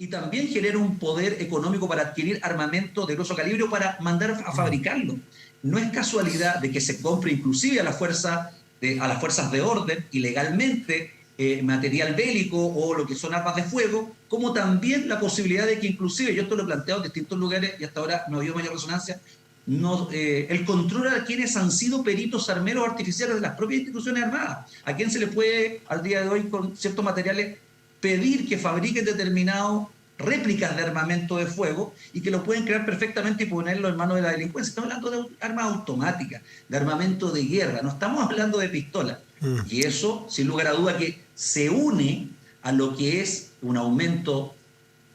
y también genera un poder económico para adquirir armamento de grosso calibre o para mandar a fabricarlo. No es casualidad de que se compre inclusive a las fuerzas de orden ilegalmente material bélico o lo que son armas de fuego, como también la posibilidad de que inclusive, yo esto lo he planteado en distintos lugares y hasta ahora no ha habido mayor resonancia, el control a quienes han sido peritos armeros artificiales de las propias instituciones armadas. ¿A quién se le puede al día de hoy con ciertos materiales pedir que fabriquen determinadas réplicas de armamento de fuego y que lo pueden crear perfectamente y ponerlo en manos de la delincuencia? Estamos hablando de armas automáticas, de armamento de guerra, no estamos hablando de pistolas. Y eso, sin lugar a duda, que se une a lo que es un aumento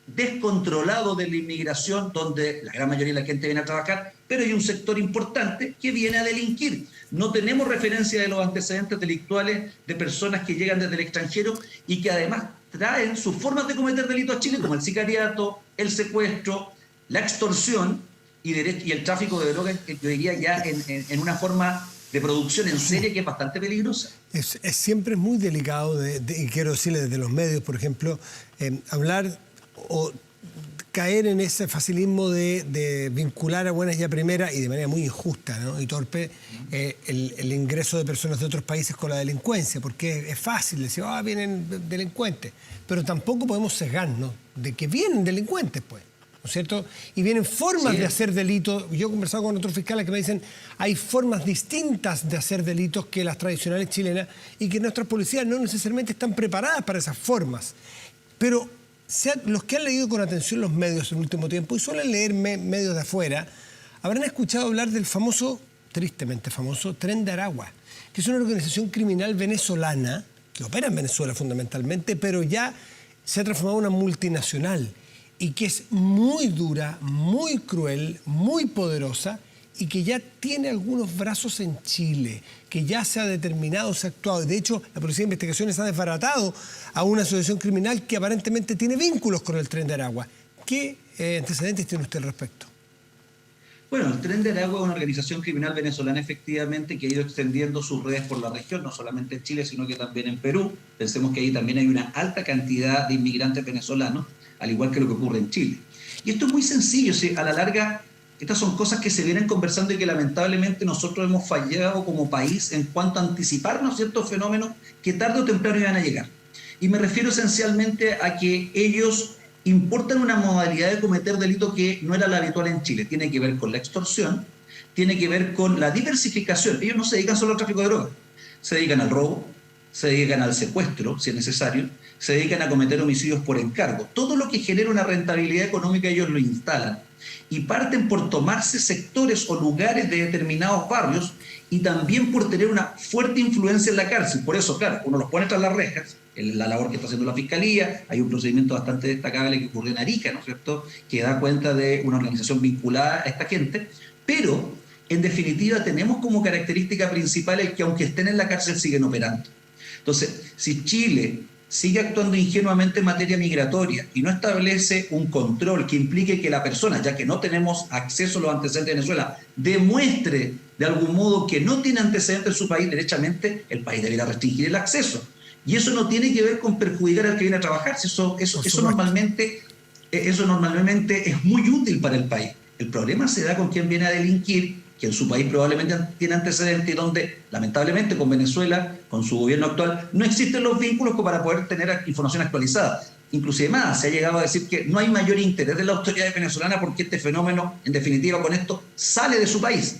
descontrolado de la inmigración, donde la gran mayoría de la gente viene a trabajar, pero hay un sector importante que viene a delinquir. No tenemos referencia de los antecedentes delictuales de personas que llegan desde el extranjero y que además traen sus formas de cometer delitos a Chile, como el sicariato, el secuestro, la extorsión y el tráfico de drogas, que yo diría ya en una forma de producción en serie que es bastante peligrosa. Es siempre muy delicado, y quiero decirle desde los medios, por ejemplo, hablar o caer en ese facilismo de vincular a buenas y a primeras y de manera muy injusta, ¿no?, y torpe el ingreso de personas de otros países con la delincuencia, porque es fácil decir, vienen delincuentes, pero tampoco podemos sesgarnos de que vienen delincuentes, pues, ¿no es cierto? Y vienen formas de hacer delitos. Yo he conversado con otros fiscales que me dicen hay formas distintas de hacer delitos que las tradicionales chilenas y que nuestras policías no necesariamente están preparadas para esas formas. Pero los que han leído con atención los medios en el último tiempo y suelen leer medios de afuera, habrán escuchado hablar del famoso, tristemente famoso, Tren de Aragua, que es una organización criminal venezolana que opera en Venezuela fundamentalmente, pero ya se ha transformado en una multinacional y que es muy dura, muy cruel, muy poderosa y que ya tiene algunos brazos en Chile, que ya se ha determinado, se ha actuado. De hecho, la Policía de Investigaciones ha desbaratado a una asociación criminal que aparentemente tiene vínculos con el Tren de Aragua. ¿Qué antecedentes tiene usted al respecto? Bueno, el Tren de Aragua es una organización criminal venezolana efectivamente que ha ido extendiendo sus redes por la región, no solamente en Chile, sino que también en Perú. Pensemos que ahí también hay una alta cantidad de inmigrantes venezolanos, al igual que lo que ocurre en Chile. Y esto es muy sencillo, a la larga estas son cosas que se vienen conversando y que lamentablemente nosotros hemos fallado como país en cuanto a anticiparnos a ciertos fenómenos que tarde o temprano iban a llegar. Y me refiero esencialmente a que ellos importan una modalidad de cometer delito que no era la habitual en Chile. Tiene que ver con la extorsión, tiene que ver con la diversificación. Ellos no se dedican solo al tráfico de drogas, se dedican al robo, se dedican al secuestro, si es necesario, se dedican a cometer homicidios por encargo. Todo lo que genera una rentabilidad económica ellos lo instalan y parten por tomarse sectores o lugares de determinados barrios y también por tener una fuerte influencia en la cárcel. Por eso, claro, uno los pone tras las rejas, la labor que está haciendo la Fiscalía, hay un procedimiento bastante destacable que ocurrió en Arica, ¿no es cierto?, que da cuenta de una organización vinculada a esta gente, pero en definitiva tenemos como característica principal el que aunque estén en la cárcel siguen operando. Entonces, si Chile sigue actuando ingenuamente en materia migratoria y no establece un control que implique que la persona, ya que no tenemos acceso a los antecedentes de Venezuela, demuestre de algún modo que no tiene antecedentes en su país, derechamente el país deberá restringir el acceso. Y eso no tiene que ver con perjudicar al que viene a trabajar, eso normalmente es muy útil para el país. El problema se da con quien viene a delinquir, que en su país probablemente tiene antecedentes y donde, lamentablemente, con Venezuela, con su gobierno actual, no existen los vínculos como para poder tener información actualizada. Inclusive más, se ha llegado a decir que no hay mayor interés de la autoridad venezolana porque este fenómeno, en definitiva, con esto, sale de su país.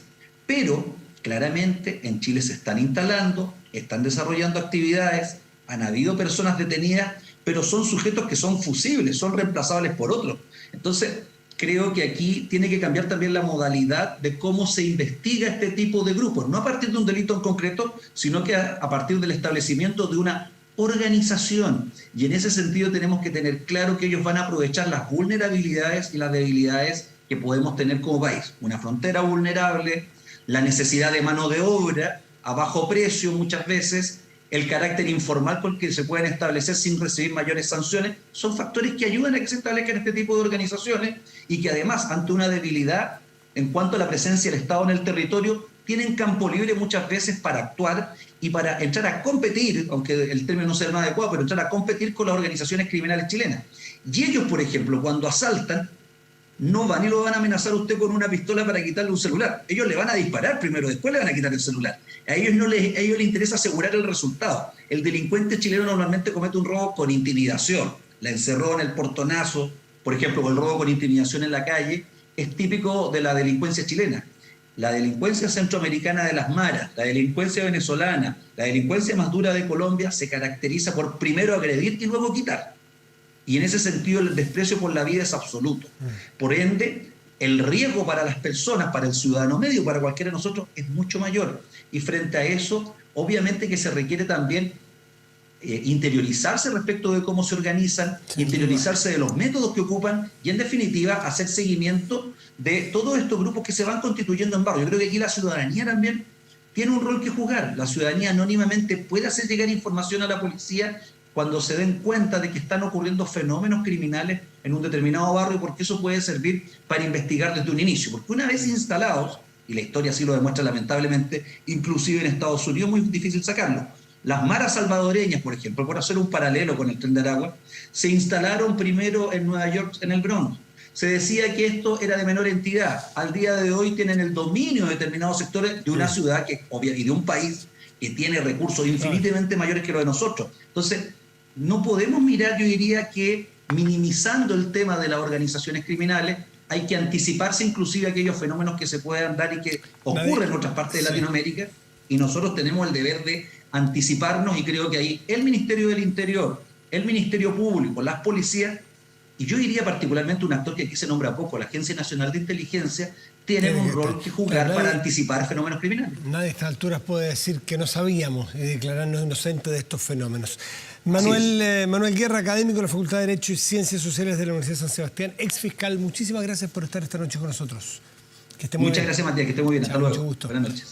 Pero, claramente, en Chile se están instalando, están desarrollando actividades, han habido personas detenidas, pero son sujetos que son fusibles, son reemplazables por otros. Entonces, creo que aquí tiene que cambiar también la modalidad de cómo se investiga este tipo de grupos, no a partir de un delito en concreto, sino que a partir del establecimiento de una organización. Y en ese sentido tenemos que tener claro que ellos van a aprovechar las vulnerabilidades y las debilidades que podemos tener como país. Una frontera vulnerable, la necesidad de mano de obra a bajo precio muchas veces, el carácter informal con el que se pueden establecer sin recibir mayores sanciones, son factores que ayudan a que se establezcan este tipo de organizaciones y que además, ante una debilidad en cuanto a la presencia del Estado en el territorio, tienen campo libre muchas veces para actuar y para entrar a competir, aunque el término no sea más adecuado, pero entrar a competir con las organizaciones criminales chilenas. Y ellos, por ejemplo, cuando asaltan, no van y lo van a amenazar a usted con una pistola para quitarle un celular. Ellos le van a disparar primero, después le van a quitar el celular. A ellos les interesa asegurar el resultado. El delincuente chileno normalmente comete un robo con intimidación. La encerró en el portonazo, por ejemplo, o el robo con intimidación en la calle, es típico de la delincuencia chilena. La delincuencia centroamericana de las maras, la delincuencia venezolana, la delincuencia más dura de Colombia se caracteriza por primero agredir y luego quitar. Y en ese sentido el desprecio por la vida es absoluto. Por ende, el riesgo para las personas, para el ciudadano medio, para cualquiera de nosotros, es mucho mayor. Y frente a eso, obviamente que se requiere también interiorizarse respecto de cómo se organizan, interiorizarse de los métodos que ocupan y, en definitiva, hacer seguimiento de todos estos grupos que se van constituyendo en barrio. Yo creo que aquí la ciudadanía también tiene un rol que jugar. La ciudadanía anónimamente puede hacer llegar información a la policía cuando se den cuenta de que están ocurriendo fenómenos criminales en un determinado barrio, porque eso puede servir para investigar desde un inicio. Porque una vez instalados, y la historia así lo demuestra lamentablemente, inclusive en Estados Unidos es muy difícil sacarlo. Las maras salvadoreñas, por ejemplo, por hacer un paralelo con el Tren de Aragua, se instalaron primero en Nueva York, en el Bronx. Se decía que esto era de menor entidad. Al día de hoy tienen el dominio de determinados sectores de una ciudad y de un país que tiene recursos infinitamente mayores que los de nosotros. Entonces, no podemos mirar, yo diría que minimizando el tema de las organizaciones criminales, hay que anticiparse inclusive a aquellos fenómenos que se puedan dar y que ocurren en otras partes de Latinoamérica, y nosotros tenemos el deber de anticiparnos, y creo que ahí el Ministerio del Interior, el Ministerio Público, las policías, y yo diría particularmente un actor que aquí se nombra poco, la Agencia Nacional de Inteligencia, tienen un rol que jugar para anticipar fenómenos criminales. Nadie a estas alturas puede decir que no sabíamos y declararnos inocentes de estos fenómenos. Manuel Guerra, académico de la Facultad de Derecho y Ciencias Sociales de la Universidad de San Sebastián, ex fiscal, muchísimas gracias por estar esta noche con nosotros. Que esté muy bien. Muchas gracias, Matías, que esté muy bien. Hasta luego. Mucho gusto. Buenas noches.